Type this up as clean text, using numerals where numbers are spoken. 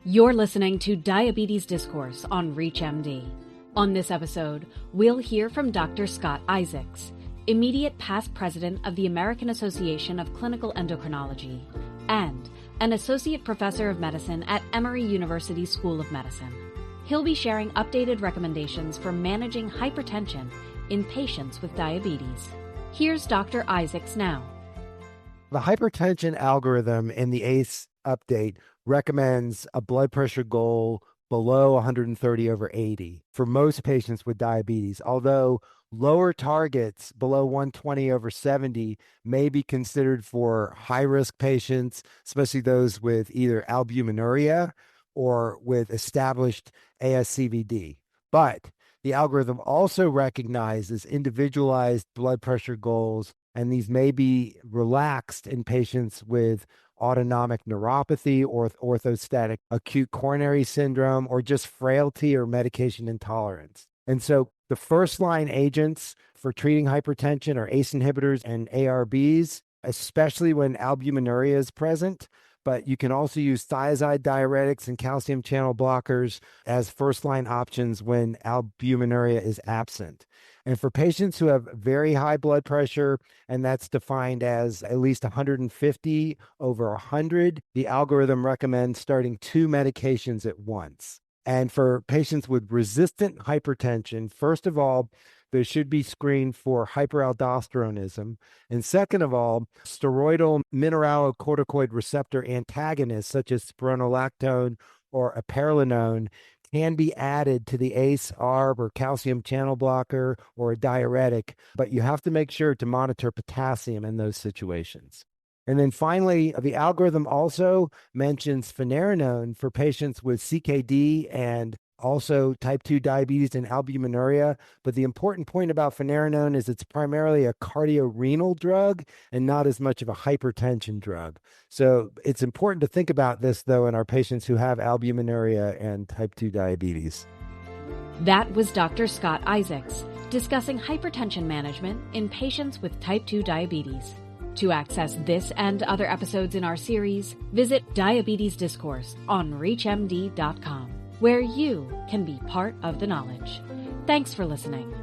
You're listening to Diabetes Discourse on ReachMD. On this episode, we'll hear from Dr. Scott Isaacs, immediate past president of the American Association of Clinical Endocrinology, and an associate professor of medicine at Emory University School of Medicine. He'll be sharing updated recommendations for managing hypertension in patients with diabetes. Here's Dr. Isaacs now. The hypertension algorithm in the AACE update recommends a blood pressure goal below 130/80 for most patients with diabetes, although lower targets below 120/70 may be considered for high-risk patients, especially those with either albuminuria or with established ASCVD. But the algorithm also recognizes individualized blood pressure goals, and these may be relaxed in patients with autonomic neuropathy or orthostatic acute coronary syndrome or just frailty or medication intolerance. And so the first-line agents for treating hypertension are ACE inhibitors and ARBs, especially when albuminuria is present. But you can also use thiazide diuretics and calcium channel blockers as first-line options when albuminuria is absent. And for patients who have very high blood pressure, and that's defined as at least 150/100, the algorithm recommends starting 2 medications at once. And for patients with resistant hypertension, first of all, they should be screened for hyperaldosteronism. And second of all, steroidal mineralocorticoid receptor antagonists such as spironolactone or eplerenone can be added to the ACE, ARB, or calcium channel blocker or a diuretic, but you have to make sure to monitor potassium in those situations. And then finally, the algorithm also mentions finerenone for patients with CKD and also type 2 diabetes and albuminuria. But the important point about finerenone is it's primarily a cardiorenal drug and not as much of a hypertension drug. So it's important to think about this, though, in our patients who have albuminuria and type 2 diabetes. That was Dr. Scott Isaacs discussing hypertension management in patients with type 2 diabetes. To access this and other episodes in our series, visit Diabetes Discourse on ReachMD.com, where you can be part of the knowledge. Thanks for listening.